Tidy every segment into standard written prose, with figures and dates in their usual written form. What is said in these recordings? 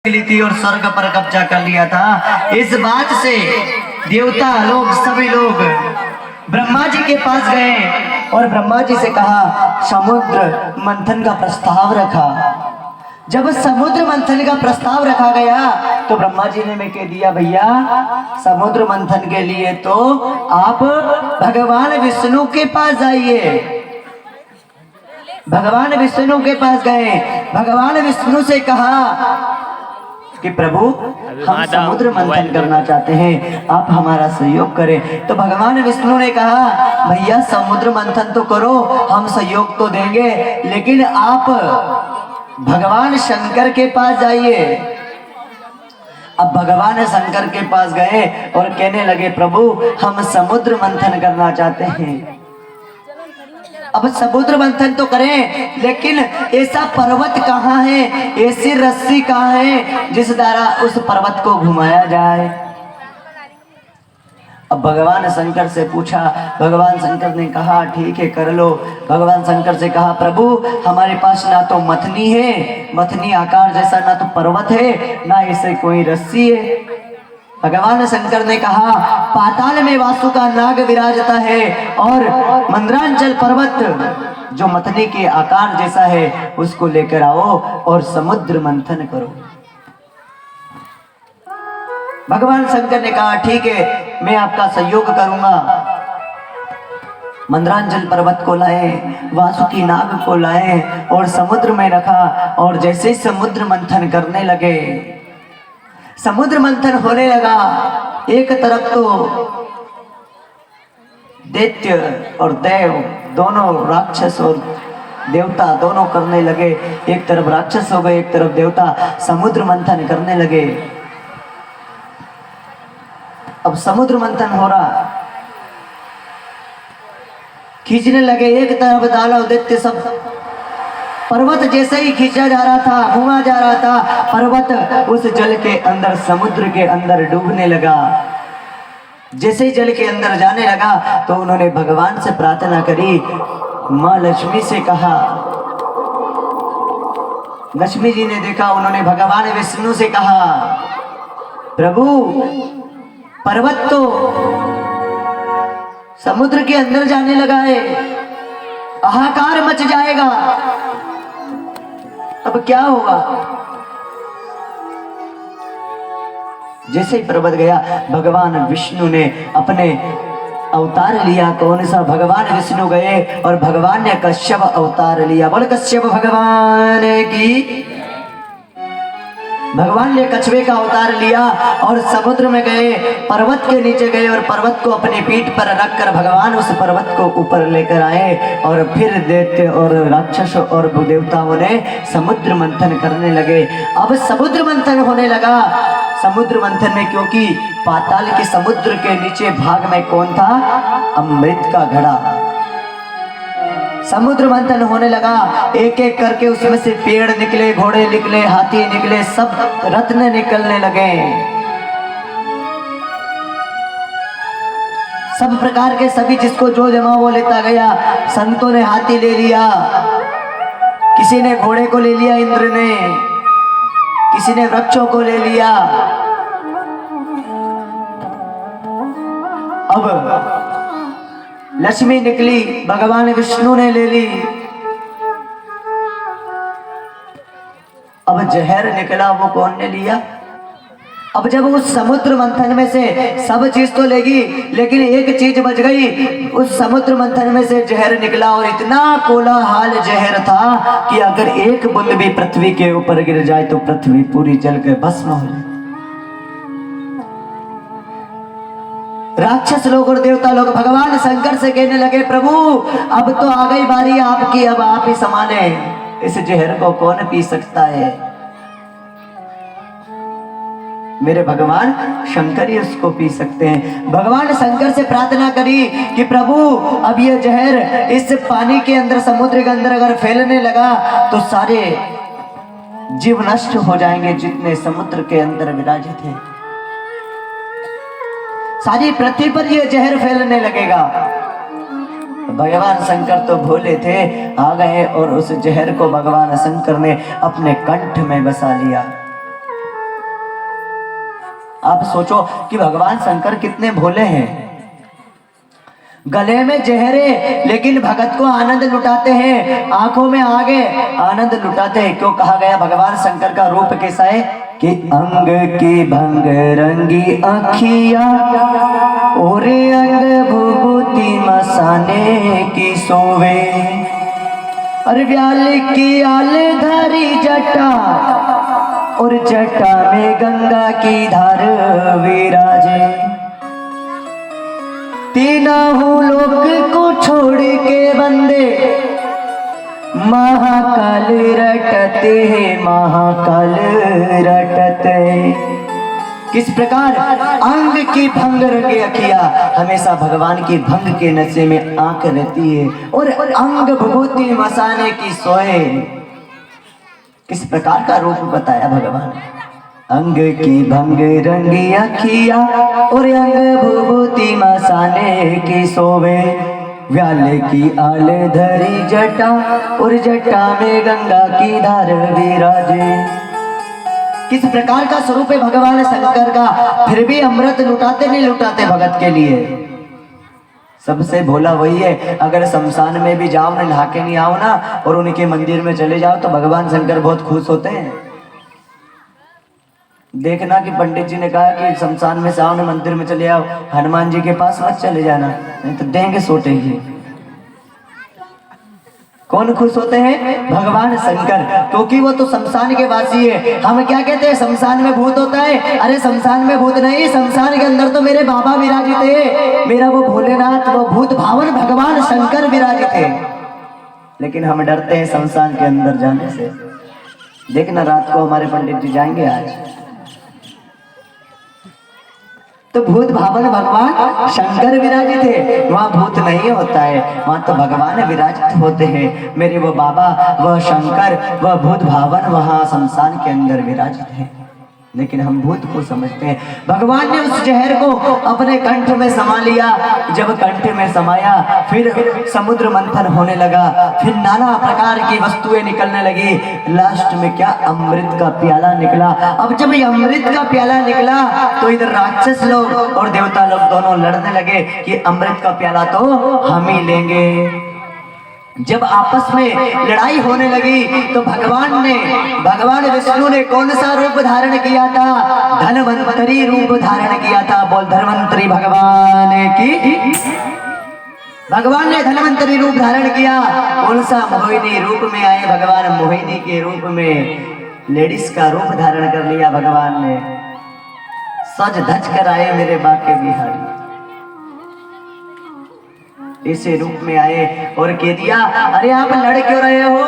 ली थी और स्वर्ग पर कब्जा कर लिया था। इस बात से देवता लोग सभी लोग ब्रह्मा जी के पास गए और ब्रह्मा जी से कहा समुद्र मंथन का प्रस्ताव रखा। जब समुद्र मंथन का प्रस्ताव रखा गया तो ब्रह्मा जी ने मैं कह दिया भैया समुद्र मंथन के लिए तो आप भगवान विष्णु के पास जाइए। भगवान विष्णु के पास गए, भगवान विष्णु से कहा कि प्रभु हम समुद्र मंथन करना चाहते हैं, आप हमारा सहयोग करें। तो भगवान विष्णु ने कहा भैया समुद्र मंथन तो करो, हम सहयोग तो देंगे, लेकिन आप भगवान शंकर के पास जाइए। अब भगवान शंकर के पास गए और कहने लगे प्रभु हम समुद्र मंथन करना चाहते हैं। अब समुद्र मंथन तो करें, लेकिन ऐसा पर्वत कहाँ है, ऐसी रस्सी कहाँ है जिस द्वारा उस पर्वत को घुमाया जाए। अब भगवान शंकर से पूछा, भगवान शंकर ने कहा ठीक है कर लो। भगवान शंकर से कहा प्रभु हमारे पास ना तो मथनी है, मथनी आकार जैसा, ना तो पर्वत है, ना ऐसे कोई रस्सी है। भगवान शंकर ने कहा पाताल में वासु का नाग विराजता है और मंदरांचल पर्वत जो मथनी के आकार जैसा है उसको लेकर आओ और समुद्र मंथन करो। भगवान शंकर ने कहा ठीक है मैं आपका सहयोग करूंगा। मंदरांचल पर्वत को लाए, वासुकी नाग को लाए और समुद्र में रखा और जैसे ही समुद्र मंथन करने लगे, समुद्र मंथन होने लगा। एक तरफ तो दैत्य और देव दोनों, राक्षस और देवता दोनों करने लगे। एक तरफ राक्षस हो गए, एक तरफ देवता समुद्र मंथन करने लगे। अब समुद्र मंथन हो रहा, खींचने लगे, एक तरफ दानव दैत्य सब पर्वत जैसे ही खींचा जा रहा था, घुमा जा रहा था, पर्वत उस जल के अंदर, समुद्र के अंदर डूबने लगा। जैसे ही जल के अंदर जाने लगा तो उन्होंने भगवान से प्रार्थना करी, माँ लक्ष्मी से कहा। लक्ष्मी जी ने देखा, उन्होंने भगवान विष्णु से कहा प्रभु पर्वत तो समुद्र के अंदर जाने लगा है, हाहाकार मच जाएगा, अब क्या होगा। जैसे ही पर्वत गया भगवान विष्णु ने अपने अवतार लिया। कौन सा? भगवान विष्णु गए और भगवान ने कश्यप अवतार लिया। बोल कश्यप भगवान की। भगवान ने कछुए का अवतार लिया और समुद्र में गए, पर्वत के नीचे गए और पर्वत को अपनी पीठ पर रखकर भगवान उस पर्वत को ऊपर लेकर आए और फिर दैत्य और राक्षस और देवताओं ने समुद्र मंथन करने लगे। अब समुद्र मंथन होने लगा। समुद्र मंथन में क्योंकि पाताल के समुद्र के नीचे भाग में कौन था? अमृत का घड़ा। समुद्र मंथन होने लगा, एक एक करके उसमें से पेड़ निकले, घोड़े निकले, हाथी निकले, सब रत्न निकलने लगे। सब प्रकार के सभी जिसको जो जमा वो लेता गया। संतों ने हाथी ले लिया, किसी ने घोड़े को ले लिया, इंद्र ने, किसी ने वृक्षों को ले लिया। अब लक्ष्मी निकली, भगवान विष्णु ने ले ली। अब जहर निकला, वो कौन ने लिया? अब जब उस समुद्र मंथन में से सब चीज तो लेगी, लेकिन एक चीज बच गई। उस समुद्र मंथन में से जहर निकला और इतना कोलाहल जहर था कि अगर एक बूंद भी पृथ्वी के ऊपर गिर जाए तो पृथ्वी पूरी जल के भस्म हो जाए। राक्षस लोग और देवता लोग भगवान शंकर से कहने लगे प्रभु अब तो आ गई बारी आपकी, अब आप ही संभाले, इस जहर को कौन पी सकता है? मेरे भगवान शंकर ही उसको पी सकते हैं। भगवान शंकर से प्रार्थना करी कि प्रभु अब ये जहर इस पानी के अंदर, समुद्र के अंदर अगर फैलने लगा तो सारे जीव नष्ट हो जाएंगे जितने समुद्र के अंदर विराजित हैं। सारी पृथ्वी पर यह जहर फैलने लगेगा। भगवान शंकर तो भोले थे, आ गए और उस जहर को भगवान शंकर ने अपने कंठ में बसा लिया। आप सोचो कि भगवान शंकर कितने भोले हैं, गले में जहरे लेकिन भगत को आनंद लुटाते हैं, आंखों में आगे आनंद लुटाते हैं। क्यों कहा गया भगवान शंकर का रूप कैसा है कि अंग की भंग रंगी आँखिया और अंग भूभूति मसाने की सोवे, और व्याल की आल धारी जटा और जटा में गंगा की धार विराजे, तीनों लोक को छोड़ के बंदे महाकाल रटते हैं, महाकाल रटते। किस प्रकार अंग की भंग रंगे अखिया, हमेशा भगवान की भंग के नशे में आंख रहती है, और अंग भभूति मसाने की सोए। किस प्रकार का रूप बताया भगवान, अंग की भंग रंगी अखिया और अंग भूभूति मसाने की सोवे, व्याल की आल धरी जटा और जटा में गंगा की धार विराजे। किस प्रकार का स्वरूप है भगवान शंकर का, फिर भी अमृत लुटाते नहीं लुटाते भगत के लिए। सबसे भोला वही है, अगर शमशान में भी जाओ ना, नहा के नहीं आओ ना, और उनके मंदिर में चले जाओ तो भगवान शंकर बहुत खुश होते हैं। देखना कि पंडित जी ने कहा कि शमशान में से आओ ना, मंदिर में चले आओ, हनुमान जी के पास मत चले जाना, नहीं तो देंगे सोटेंगे। कौन खुश होते हैं? भगवान शंकर, क्योंकि वो तो शमशान के वासी है। हम क्या कहते हैं शमशान में भूत होता है, अरे शमशान में भूत नहीं, शमशान के अंदर तो मेरे बाबा विराजित है, मेरा वो भोलेनाथ, वो भूत भावन भगवान शंकर विराजित है। लेकिन हम डरते हैं शमशान के अंदर जाने से। देखना रात को हमारे पंडित जी जाएंगे आज, तो भूत भावन भगवान शंकर विराजित है, वहाँ भूत नहीं होता है, वहाँ तो भगवान विराजित होते हैं। मेरे वो बाबा, वह शंकर, वह भूत भावन वहाँ शमशान के अंदर विराजित है। लेकिन हम भूत को समझते हैं। भगवान ने उस जहर को अपने कंठ में समा लिया, जब कंठ में समाया फिर समुद्र मंथन होने लगा, फिर नाना प्रकार की वस्तुएं निकलने लगी, लास्ट में क्या अमृत का प्याला निकला। अब जब ये अमृत का प्याला निकला तो इधर राक्षस लोग और देवता लोग दोनों लड़ने लगे कि अमृत का प्याला तो हम ही लेंगे। जब आपस में लड़ाई होने लगी तो भगवान विष्णु ने कौन सा रूप धारण किया था? धनवंतरी रूप धारण किया था। बोल धनवंतरी भगवान की। भगवान ने धनवंतरी रूप धारण किया। कौन सा? मोहिनी रूप में आए भगवान, मोहिनी के रूप में लेडीज का रूप धारण कर लिया भगवान ने। सज धज कर आए मेरे बाके बिहारी, इसे रूप में आए और कह दिया, अरे आप लड़ क्यों रहे हो?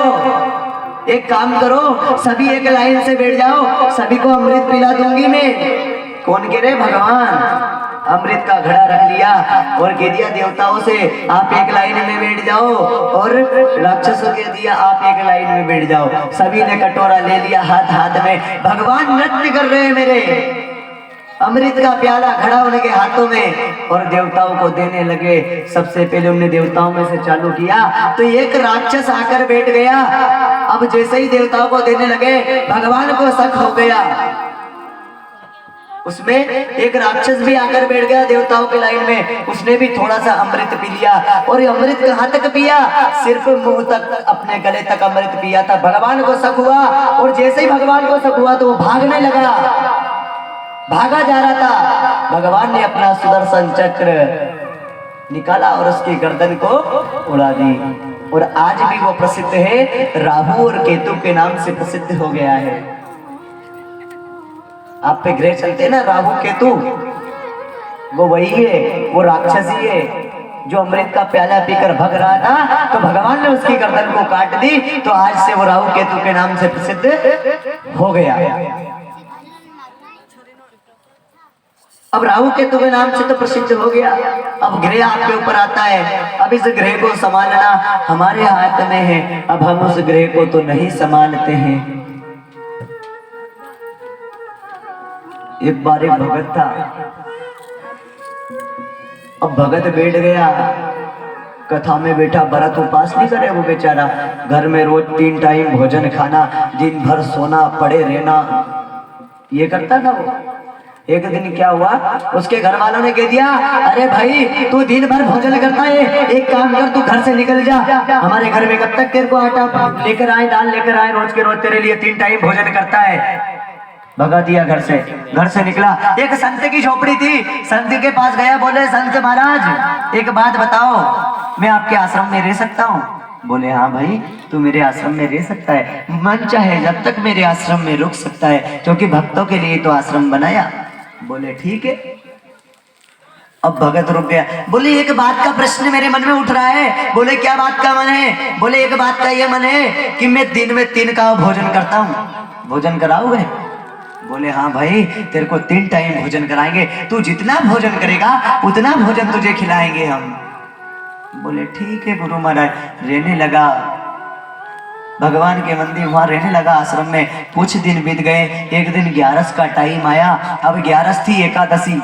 एक काम करो, सभी एक लाइन से बैठ जाओ, सभी को अमृत पिला दूंगी मैं। कौन कह रहे? भगवान। अमृत का घड़ा रख लिया और कह दिया देवताओं से, आप एक लाइन में बैठ जाओ, और राक्षसों कह दिया आप एक लाइन में बैठ जाओ। सभी ने कटोरा ले लिया हाथ हाथ में। भगवान नृत्य कर रहे हैं मेरे, अमृत का प्याला घड़ा उनके हाथों में और देवताओं को देने लगे। सबसे पहले उन्होंने देवताओं में से चालू किया तो एक राक्षस आकर बैठ गया। अब जैसे ही देवताओं को देने लगे भगवान को शक हो गया। उसमें एक राक्षस भी आकर बैठ गया देवताओं की लाइन में। उसने भी थोड़ा सा अमृत पी लिया और ये अमृत कहाँ तक पिया? सिर्फ मुंह तक, अपने गले तक अमृत पिया था। भगवान को शक हुआ और जैसे ही भगवान को शक हुआ तो वो भागने लगा, भागा जा रहा था। भगवान ने अपना सुदर्शन चक्र निकाला और उसकी गर्दन को उड़ा दी। और आज भी वो प्रसिद्ध है, राहु और केतु के नाम से प्रसिद्ध हो गया है। आप पे ग्रह चलते हैं ना, राहु केतु, वो वही है, वो राक्षस ही है जो अमृत का प्याला पीकर भग रहा था। तो भगवान ने उसकी गर्दन को काट दी, तो आज से वो राहु केतु के नाम से प्रसिद्ध हो गया। अब राहु केतु के नाम से तो प्रसिद्ध हो गया। अब ग्रह आपके ऊपर आता है, अब इस ग्रह को संभालना हमारे हाथ में है। अब हम उस ग्रह को तो नहीं संभालते हैं। एक बार एक भगत था, अब भगत बैठ गया, कथा में बैठा, व्रत उपास नहीं करे वो बेचारा। घर में रोज 3 टाइम भोजन खाना, दिन भर सोना, पड़े रहना, ये करता था वो। एक दिन क्या हुआ, उसके घर वालों ने कह दिया, अरे भाई तू दिन भर भोजन करता है, एक काम कर तू घर से निकल जा, हमारे घर में कब तक तेरे को आटा लेकर आए, दाल लेकर आए, रोज के रोज तेरे लिए 3 टाइम भोजन करता है। भगा दिया घर से निकला। एक संत की झोपड़ी थी, संत के पास गया, बोले संत महाराज एक बात बताओ, मैं आपके आश्रम में रह सकता हूँ? बोले हाँ भाई तू मेरे आश्रम में रह सकता है, मन चाहे जब तक मेरे आश्रम में रुक सकता है, क्योंकि भक्तों के लिए तो आश्रम बनाया। बोले ठीक है। अब भगत रुक गया। बोले एक बात का प्रश्न मेरे मन में उठ रहा है। बोले क्या बात का मन है? बोले एक बात का ये मन है कि मैं दिन में 3 का भोजन करता हूँ, भोजन कराओगे? बोले हाँ भाई तेरे को 3 टाइम भोजन कराएंगे, तू जितना भोजन करेगा उतना भोजन तुझे खिलाएंगे हम। बोले ठीक है गुरु महाराज। रहने लगा, भगवान के मंदिर वहां रहने लगा आश्रम में। कुछ दिन बीत गए, एक दिन 11 का टाइम आया। अब 11 थी एकादशी।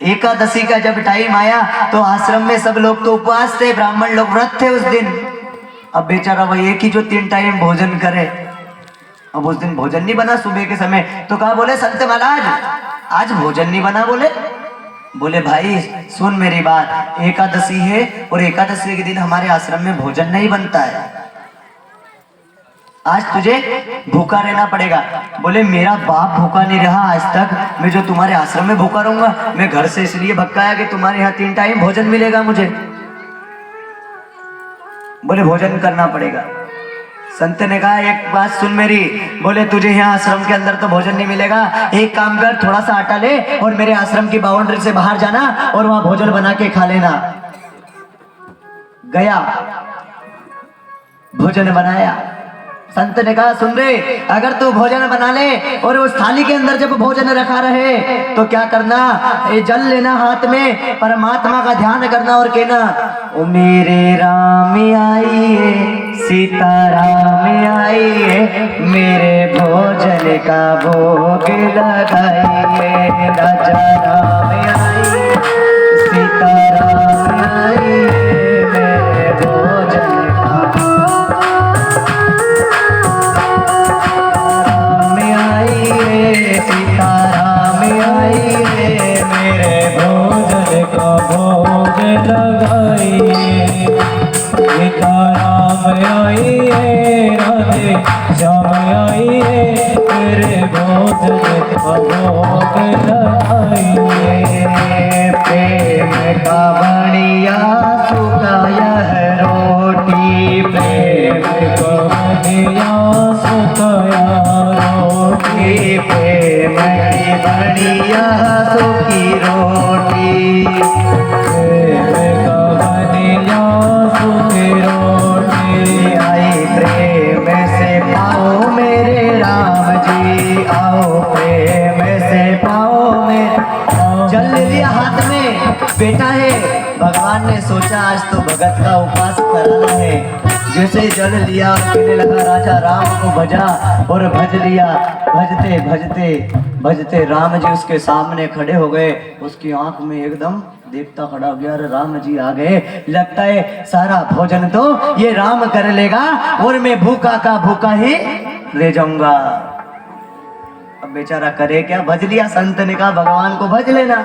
एकादशी का जब टाइम आया तो आश्रम में सब लोग तो उपवास थे, ब्राह्मण लोग व्रत थे उस दिन। अब बेचारा वही एक ही जो 3 टाइम भोजन करे, अब उस दिन भोजन नहीं बना सुबह के समय। तो कहा, बोले संत महाराज आज भोजन नहीं बना? बोले भाई सुन मेरी बात, एकादशी है और एकादशी के दिन हमारे आश्रम में भोजन नहीं बनता है, आज तुझे भूखा रहना पड़ेगा। बोले मेरा बाप भूखा नहीं रहा आज तक, मैं जो तुम्हारे आश्रम में भूखा रहूंगा? मैं घर से इसलिए भक्काया कि तुम्हारे यहाँ 3 टाइम भोजन मिलेगा मुझे। बोले भोजन करना पड़ेगा। संत ने कहा एक बात सुन मेरी, बोले तुझे यहाँ आश्रम के अंदर तो भोजन नहीं मिलेगा, एक काम कर थोड़ा सा आटा ले और मेरे आश्रम की बाउंड्री से बाहर जाना और वहां भोजन बना के खा लेना। गया, भोजन बनाया। संत ने कहा सुन रे, अगर तू भोजन बना ले और उस थाली के अंदर जब भोजन रखा रहे तो क्या करना, ये जल लेना हाथ में, परमात्मा का ध्यान करना और कहना, ओ मेरे राम आइए, सीता राम आइए, मेरे भोजन का भोग लगाइए। राजा राम आइए, सीता राम आइए, मेरे भोजन सीताराम आइए, मेरे भोजन का भोग लगाइए। सीताराम आइए, राधे श्याम आइए, मेरे भोजन का भोग लगाइए। प्रेम का बढ़िया सुखाया है रोटी, प्रेम का बढ़िया सुखाया रोटी, प्रेम की बढ़िया सूखी रोटी, प्रेम का बढ़िया सूखी रोटी। आई प्रेम से पाओ मेरे राम जी, आओ प्रेम से पाओ मेरे। जल ले लिया हाथ में, बेटा है। भगवान ने सोचा आज तो भगत का उपवास करना है। जैसे जल लिया कहने लगा, राजा राम को भजा और भज लिया। भजते भजते भजते राम जी उसके सामने खड़े हो गए। उसकी आंख में एकदम देवता खड़ा हो गया, अरे राम जी आ गए, लगता है सारा भोजन तो ये राम कर लेगा और मैं भूखा का भूखा ही ले जाऊंगा। अब बेचारा करे क्या, भज लिया। संत ने कहा भगवान को भज लेना,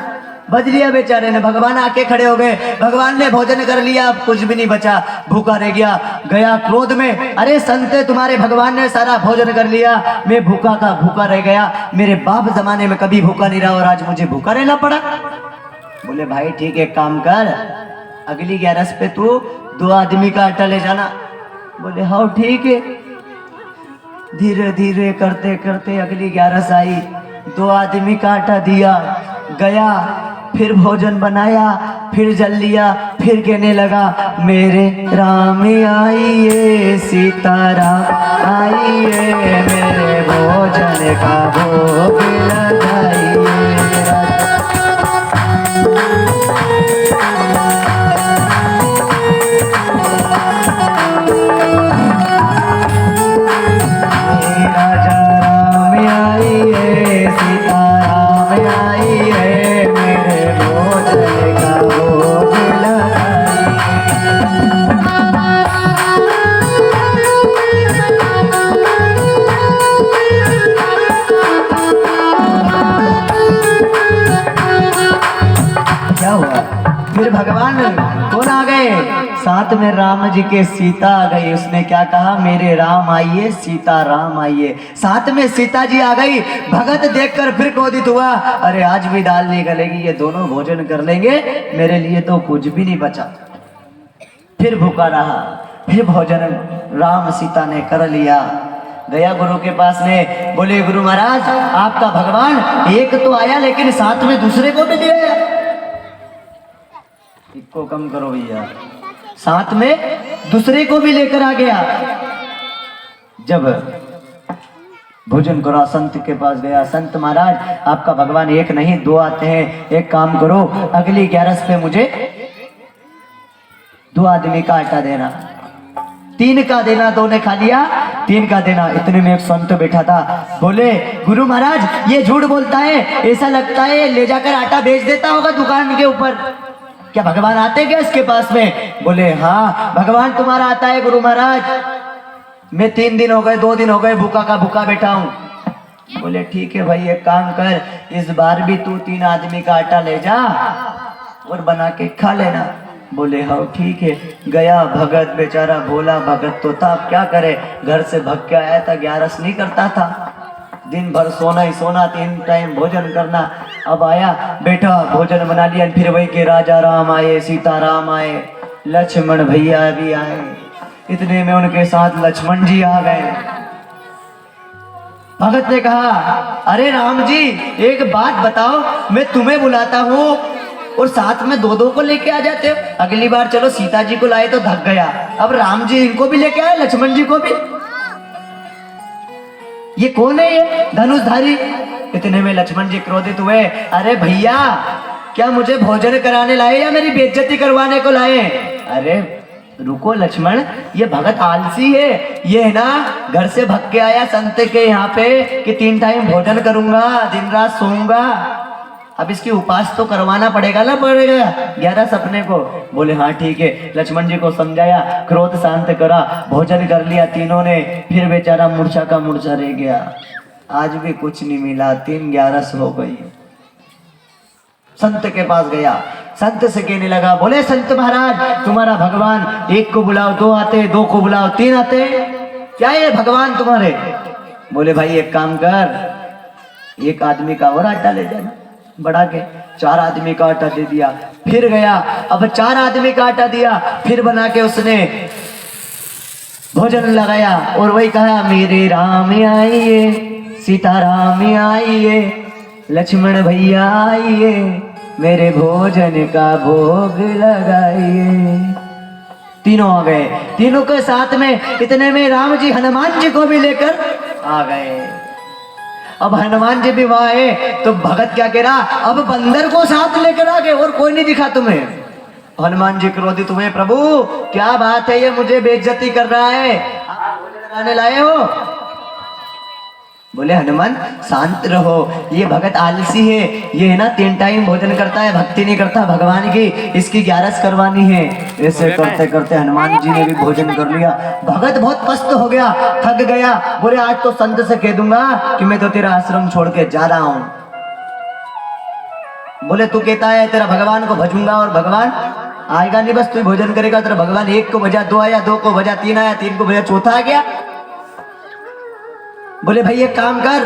भज लिया बेचारे ने। भगवान आके खड़े हो गए, भगवान ने भोजन कर लिया, अब कुछ भी नहीं बचा, भूखा रह गया। गया क्रोध में, अरे संत तुम्हारे भगवान ने सारा भोजन कर लिया, मैं भूखा का भूखा रह गया, मेरे बाप जमाने में कभी भूखा नहीं रहा और आज मुझे भूखा रहना पड़ा। बोले भाई ठीक है, काम कर, अगली 11 पे तू 2 आदमी का आटा ले जाना। बोले हाँ ठीक है। धीरे धीरे करते करते अगली 11 आई, 2 आदमी का आटा दिया, गया, फिर भोजन बनाया, फिर जल लिया, फिर कहने लगा, मेरे राम आइए, सीताराम आइए, मेरे भोजन का भोग लगाइए। राजा राम आइए, सीताराम आइए, मेरे भोजन का भोग लगाइए। भगवान कौन आ गए? साथ में राम जी के सीता आ गई। उसने क्या कहा? मेरे राम आइए, सीता राम आइए। साथ में सीता जी आ गई। भगत देखकर फिर क्रोधित हुआ, अरे आज भी दाल नहीं गलेगी, ये दोनों भोजन कर लेंगे, मेरे लिए तो कुछ भी नहीं बचा। फिर भूखा रहा। फिर भोजन राम सीता ने कर लिया। गया गुरु के पास में, बोले गुरु महाराज आपका भगवान एक तो आया लेकिन साथ में दूसरे को भी ले आया। इसको कम करो भैया, साथ में दूसरे को भी लेकर आ गया। जब भोजन करो, संत के पास गया, संत महाराज आपका भगवान एक नहीं दो आते हैं, एक काम करो अगली 11 पे मुझे 2 आदमी का आटा देना, 3 का देना। 2 ने खा लिया, 3 का देना। इतने में एक संत बैठा था, बोले गुरु महाराज ये झूठ बोलता है, ऐसा लगता है ले जाकर आटा बेच देता होगा दुकान के ऊपर, क्या भगवान आते क्या इसके पास में? बोले हाँ भगवान तुम्हारा आता है गुरु महाराज, मैं 3 दिन हो गए 2 दिन हो गए भूखा का भूखा बैठा हूँ। बोले ठीक है भाई, एक काम कर, इस बार भी तू 3 आदमी का आटा ले जा और बना के खा लेना। बोले हाँ ठीक है। गया भगत, बेचारा भोला भगत तो था, अब क्या करे, घर से भग के आया था, 11 नहीं करता था, दिन भर सोना ही सोना, 3 टाइम भोजन करना। अब आया बैठा, भोजन बना लिया। फिर वही के राजा राम आए, सीता राम आए, लक्ष्मण भैया भी आए। इतने में उनके साथ लक्ष्मण जी आ गए। भगत ने कहा अरे राम जी एक बात बताओ, मैं तुम्हें बुलाता हूँ और साथ में 2-2 को लेके आ जाते हो। अगली बार चलो सीता जी को लाए तो धक गया, अब राम जी इनको भी लेके आए, लक्ष्मण जी को भी। ये कौन है ये धनुषधारी? इतने में लक्ष्मण जी क्रोधित हुए, अरे भैया क्या मुझे भोजन कराने लाए या मेरी बेइज्जती करवाने को लाए? अरे रुको लक्ष्मण, ये भगत आलसी है, ये है ना घर से भग के आया संत के यहाँ पे कि 3 टाइम भोजन करूंगा, दिन रात सोऊंगा, अब इसकी उपास तो करवाना पड़ेगा ना, पड़ेगा 11 सपने को। बोले हाँ ठीक है। लक्ष्मण जी को समझाया, क्रोध शांत करा, भोजन कर लिया तीनों ने। फिर बेचारा मूर्छा का मूर्छा रह गया, आज भी कुछ नहीं मिला, 3-11 हो गई। संत के पास गया, संत से कहने लगा, बोले संत महाराज तुम्हारा भगवान एक को बुलाओ 2 आते, 2 को बुलाओ 3 आते, क्या है भगवान तुम्हारे? बोले भाई एक काम कर, 1 आदमी का और आटा ले जाना बढ़ा के। 4 आदमी का आटा दे दिया। फिर गया, अब 4 आदमी का आटा दिया, फिर बना के उसने भोजन लगाया और वही कहा मेरे राम आइए, सीता राम आइए, लक्ष्मण भैया आइए, मेरे भोजन का भोग लगाइए। तीनों आ गए, तीनों के साथ में। इतने में राम जी हनुमान जी को भी लेकर आ गए। अब हनुमान जी भी वहां है तो भगत क्या कह रहा, अब बंदर को साथ लेकर आ गए और कोई नहीं दिखा तुम्हें। हनुमान जी क्रोधित हुए, प्रभु क्या बात है, ये मुझे बेइज्जती कर रहा है, आप भोजन कराने लाए हो? बोले हनुमान शांत रहो, ये भगत आलसी है, ये है ना 3 टाइम भोजन करता है, भक्ति नहीं करता भगवान की, इसकी 11 करवानी है। ऐसे करते करते हनुमान जी ने भी भोजन कर लिया। भगत बहुत पस्त हो गया, थक गया। बोले आज तो संत से कह दूंगा कि मैं तो तेरा आश्रम छोड़ के जा रहा हूं। बोले तू कहता है तेरा भगवान को भजूंगा और भगवान आएगा नहीं, बस तू भोजन करेगा, तेरा भगवान 1 को बजा 2 आया, 2 को बजा 3 आया, 3 को बजा 4था आ गया। बोले भाई एक काम कर,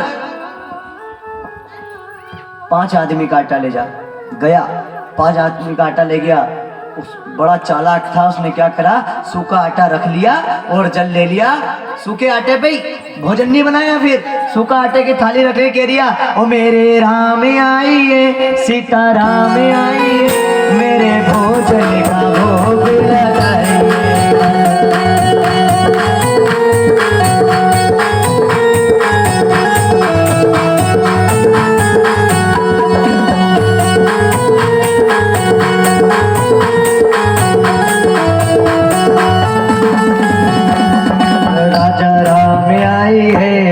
5 आदमी का आटा ले जा। गया 5 आदमी का आटा ले गया। उस बड़ा चालाक था, उसने क्या करा, सूखा आटा रख लिया और जल ले लिया। सूखे आटे पे भोजन नहीं बनाया, फिर सूखा आटे की थाली रखने कह दिया, ओ मेरे राम आइए, सीता राम आइए, मेरे भोजन का भोग लगाइए।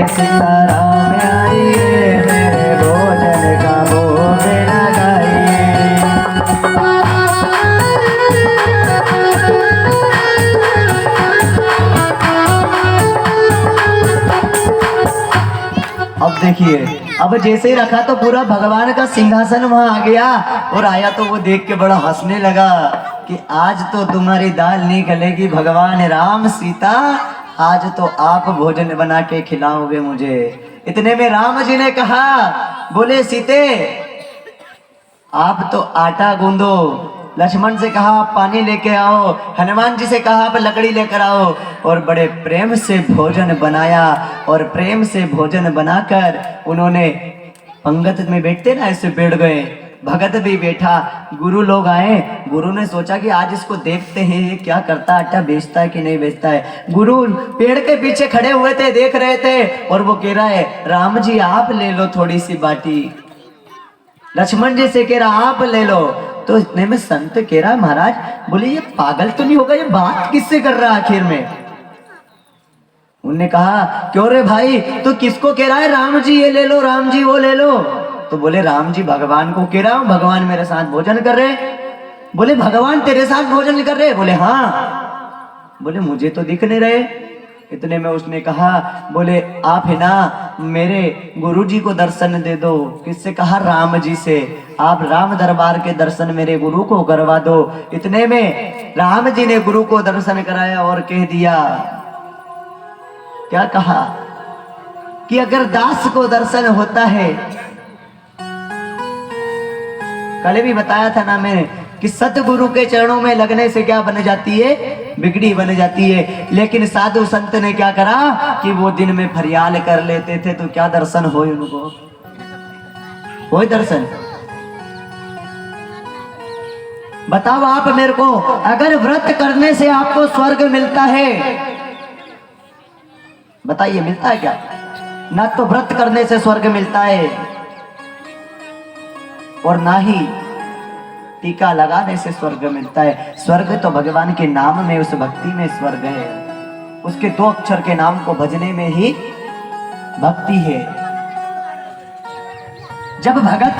सीता राम आइए, मेरे भोजन का भोग लगाइए। अब देखिए अब जैसे ही रखा तो पूरा भगवान का सिंहासन वहां आ गया, और आया तो वो देख के बड़ा हंसने लगा कि आज तो तुम्हारी दाल नहीं गलेगी भगवान राम सीता, आज तो आप भोजन बना के खिलाओगे मुझे। इतने में राम जी ने कहा, बोले सीते आप तो आटा गूंदो, लक्ष्मण से कहा आप पानी लेके आओ, हनुमान जी से कहा आप लकड़ी लेकर आओ, और बड़े प्रेम से भोजन बनाया। और प्रेम से भोजन बनाकर उन्होंने पंगत में बैठते ना ऐसे बैठ गए, भगत भी बैठा, गुरु लोग आए। गुरु ने सोचा कि आज इसको देखते हैं ये क्या करता, आटा बेचता है कि नहीं बेचता है। गुरु पेड़ के पीछे खड़े हुए थे, देख रहे थे, और वो कह रहा है राम जी आप ले लो थोड़ी सी बाटी, लक्ष्मण जी से कह रहा आप ले लो। तो इतने में संत कह रहा महाराज, बोले ये पागल तो नहीं होगा, ये बात किससे कर रहा आखिर में। उनने कहा क्यों रे भाई तू किसको कह रहा है, राम जी ये ले लो, राम जी वो ले लो। तो बोले राम जी भगवान को कह रहा हूं, भगवान मेरे साथ भोजन कर रहे। बोले भगवान तेरे साथ भोजन कर रहे? बोले हाँ। बोले मुझे तो दिख नहीं रहे। इतने में उसने कहा, बोले आप है ना मेरे गुरु जी को दर्शन दे दो। किससे कहा? राम जी से। आप राम दरबार के दर्शन मेरे गुरु को करवा दो। इतने में राम जी ने गुरु को दर्शन कराया और कह दिया, क्या कहा कि अगर दास को दर्शन होता है, कल भी बताया था ना मैंने कि सतगुरु के चरणों में लगने से क्या बन जाती है? बिगड़ी बन जाती है। लेकिन साधु संत ने क्या करा कि वो दिन में फरियाल कर लेते थे, तो क्या दर्शन हो उनको? कोई दर्शन? बताओ आप मेरे को, अगर व्रत करने से आपको स्वर्ग मिलता है, बताइए मिलता है क्या? ना तो व्रत करने से स्वर्ग मिलता है और ना ही टीका लगाने से स्वर्ग मिलता है। स्वर्ग तो भगवान के नाम में, उस भक्ति में स्वर्ग है। उसके 2 अक्षर के नाम को भजने में ही भक्ति है। जब भगत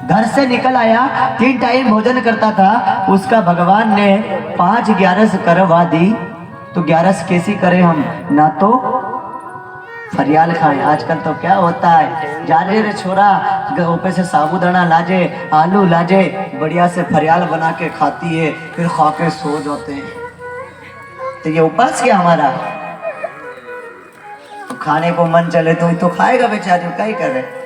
घर से निकल आया, 3 टाइम भोजन करता था, उसका भगवान ने 5 11 करवा दी। तो 11 कैसी करें हम? ना तो फरियाल खाए। आजकल तो क्या होता है, जा रहे रे छोरा ऊपर से साबूदाना लाजे, आलू लाजे, बढ़िया से फरियाल बना के खाती है, फिर खा के सो जाते हैं। तो ये उपास क्या हमारा? तो खाने को मन चले तो खाएगा बेचारे, क्या ही करे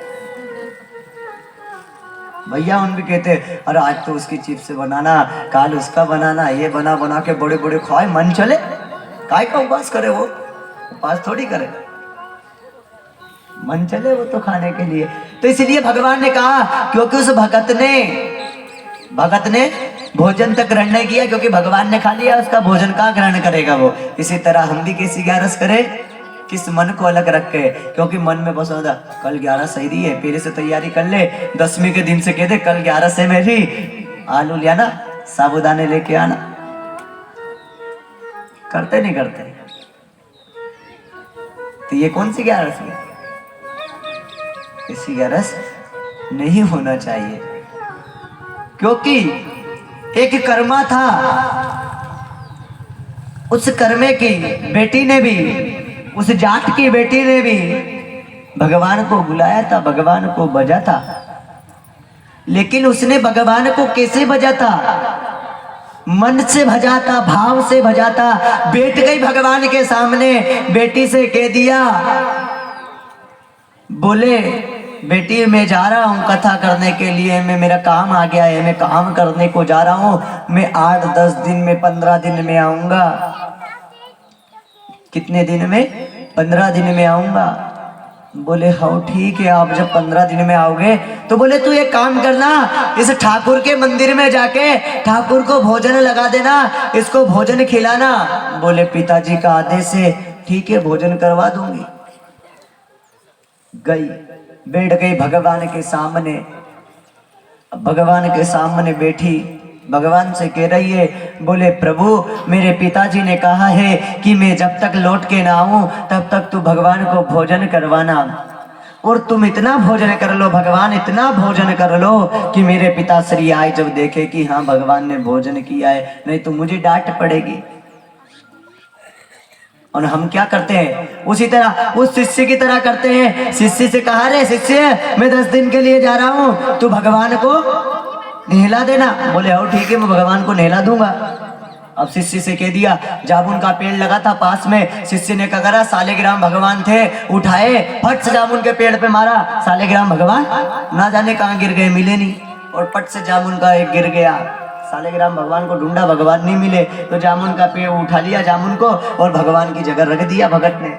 भैया। उन भी कहते अरे आज तो उसकी चिप्स बनाना, काल उसका बनाना, ये बना बना के बड़े बड़े खाए, मन चले। काय का उपास करे वो? उपास थोड़ी करे, मन चले वो तो खाने के लिए। तो इसलिए भगवान ने कहा, क्योंकि उस भगत ने भोजन तक ग्रहण नहीं किया, क्योंकि भगवान ने खा लिया, उसका भोजन कहाँ ग्रहण करेगा वो। इसी तरह हम भी कैसी 11 करें, किस मन को अलग रख के, क्योंकि मन में बस होता कल 11 सही है, पहले से तैयारी कर ले। 10वीं के दिन से कह दे कल 11 से मेरी आलू ले आना, साबुदाने लेके आना। करते नहीं करते? तो ये कौन सी 11 है? ऐसी 11 नहीं होना चाहिए, क्योंकि एक कर्मा था, उस कर्मे की बेटी ने भी, उस जाट की बेटी ने भी भगवान को बुलाया था, भगवान को भजा था। लेकिन उसने भगवान को कैसे भजा था? मन से भजा था, भाव से भजा था। बैठ गई भगवान के सामने, बेटी से कह दिया, बोले बेटी मैं जा रहा हूँ कथा करने के लिए, मैं मेरा काम आ गया है, मैं काम करने को जा रहा हूँ, मैं 8-10 दिन में 15 दिन में आऊंगा। कितने दिन में? 15 दिन में आऊंगा। बोले हाँ ठीक है, आप जब 15 दिन में आओगे तो बोले तू एक काम करना, इस ठाकुर के मंदिर में जाके ठाकुर को भोजन लगा देना, इसको भोजन खिलाना। बोले पिताजी का आदेश है, ठीक है भोजन करवा दूंगी। गई, बैठ गई भगवान के सामने। भगवान के सामने बैठी, भगवान से कह रही है, बोले प्रभु मेरे पिताजी ने कहा है कि मैं जब तक लौट के ना आऊं तब तक तू भगवान को भोजन करवाना, और तुम इतना भोजन कर लो, भगवान इतना भोजन कर लो कि मेरे पिताश्री आए जब देखे कि हाँ भगवान ने भोजन किया है, नहीं तो मुझे डांट पड़ेगी। और हम क्या करते हैं, उसी तरह उस शिष्य की तरह करते हैं। शिष्य से कहा, रे शिष्य मैं 10 दिन के लिए जा रहा हूँ, तू भगवान को नहला देना। बोले हो ठीक है, मैं भगवान को नहला दूंगा। अब शिष्य से कह दिया, जामुन का पेड़ लगा था पास में, शिष्य ने क्या करा, सालिग्राम भगवान थे, उठाए फट से जामुन के पेड़ पे मारा, सालिग्राम भगवान ना जाने कहाँ गिर गए, मिले नहीं, और फट से जामुन का एक गिर गया। सालिग्राम भगवान को ढूंढा, भगवान नहीं मिले, तो जामुन का पेड़ उठा लिया जामुन को और भगवान की जगह रख दिया भगत ने।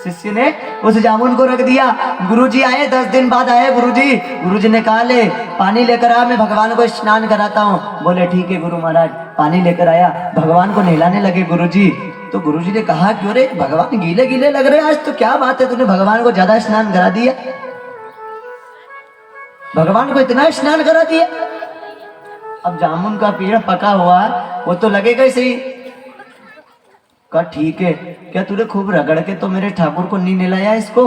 शिष्य ने उस जामुन को रख दिया। गुरुजी आए, 10 दिन बाद आए गुरुजी। गुरुजी ने कहा, ले पानी लेकर आ, मैं भगवान को स्नान कराता हूँ। बोले ठीक है गुरु महाराज। पानी लेकर आया, भगवान को नहलाने लगे गुरुजी। तो गुरुजी ने कहा, क्यों रे भगवान गीले गीले लग रहे आज, तो क्या बात है, तूने भगवान को ज्यादा स्नान करा दिया, भगवान को इतना स्नान करा दिया। अब जामुन का पेड़ पका हुआ, वो तो लगेगा ही सही। कहा ठीक है, क्या तूने खूब रगड़ के तो मेरे ठाकुर को नहीं नहलाया इसको?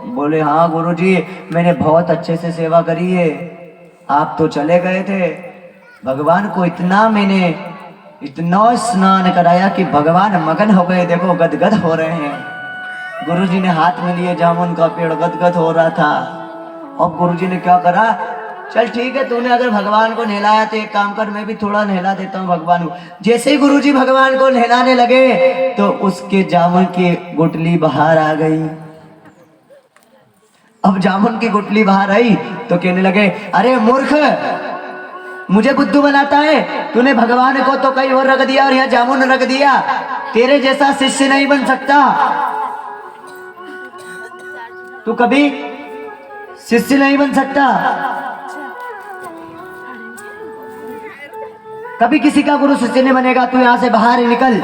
बोले हाँ गुरुजी, मैंने बहुत अच्छे से सेवा करी है, आप तो चले गए थे, भगवान को इतना स्नान कराया कि भगवान मगन हो गए, देखो गदगद हो रहे हैं। गुरुजी ने हाथ में लिए जामुन का पेड़, गदगद हो रहा था। अब गुरुजी ने क्या करा, चल ठीक है, तूने अगर भगवान को नहलाया तो एक काम कर, मैं भी थोड़ा नहला देता हूँ भगवान को। जैसे ही गुरुजी भगवान को नहलाने लगे तो उसके जामुन की गुठली बाहर आ गई। अब जामुन की गुठली बाहर आई तो कहने लगे, अरे मूर्ख, मुझे बुद्धू बनाता है, तूने भगवान को तो कहीं और रख दिया और यहाँ जामुन रख दिया, तेरे जैसा शिष्य नहीं बन सकता, तू कभी शिष्य नहीं बन सकता, कभी किसी का गुरु शिष्य नहीं बनेगा, तू यहाँ से बाहर ही निकल।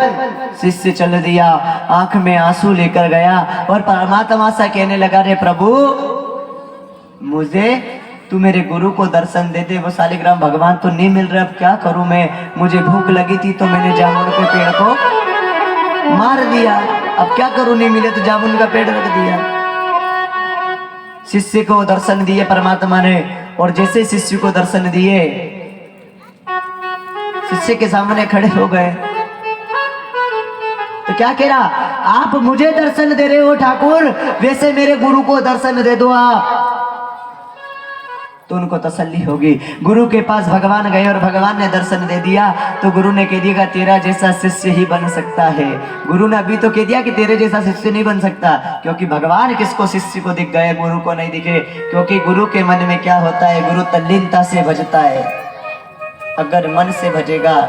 शिष्य चल दिया, आंख में आंसू लेकर गया और परमात्मा से कहने लगा, रे प्रभु मुझे तू मेरे गुरु को दर्शन दे दे, वो सालिग्राम भगवान तो नहीं मिल रहा, अब क्या करूं मैं, मुझे भूख लगी थी तो मैंने जामुन के पेड़ को मार दिया, अब क्या करूं, नहीं मिले तो जामुन का पेड़ रख दिया। शिष्य को दर्शन दिए परमात्मा ने, और जैसे शिष्य को दर्शन दिए, शिष्य के सामने खड़े हो गए तो क्या कह रहा, आप मुझे दर्शन दे रहे हो ठाकुर, वैसे मेरे गुरु को दर्शन दे दो आप, तो उनको तसल्ली होगी। गुरु के पास भगवान गए और भगवान ने दर्शन दे दिया, तो गुरु ने कह दिया, तेरा जैसा शिष्य ही बन सकता है। गुरु ने अभी तो कह दिया कि तेरे जैसा शिष्य नहीं बन सकता, क्योंकि भगवान किसको शिष्य को दिख गए, गुरु को नहीं दिखे, क्योंकि गुरु के मन में क्या होता है, गुरु तल्लीनता से भजता है, अगर मन से भजेगा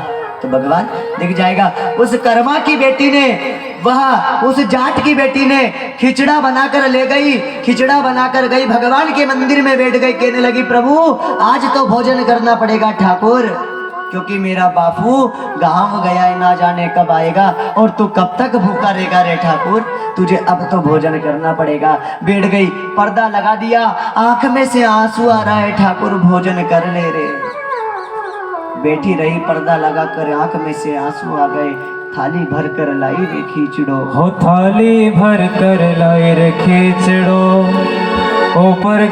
तो भगवान दिख जाएगा। उस कर्मा की बेटी ने, वह उस जाट की बेटी ने खिचड़ा बनाकर ले गई, खिचड़ा बनाकर गई, भगवान के मंदिर में बैठ गई, कहने लगी, प्रभु आज तो भोजन करना पड़ेगा ठाकुर, क्योंकि मेरा बापू गांव गया है, ना जाने कब आएगा, और तू कब तक भूखा रहेगा रे ठाकुर, तुझे अब तो भोजन करना पड़ेगा। बैठ गई, पर्दा लगा दिया, आंख में से आंसू आ रहा है, ठाकुर भोजन कर ले रे। बैठी रही, पर्दा लगा कर, आंख में से आंसू आ गए, थाली भर कर लाई रे खींचड़ो, हो थाली भर कर लाई रे खींचड़ो, ऊपर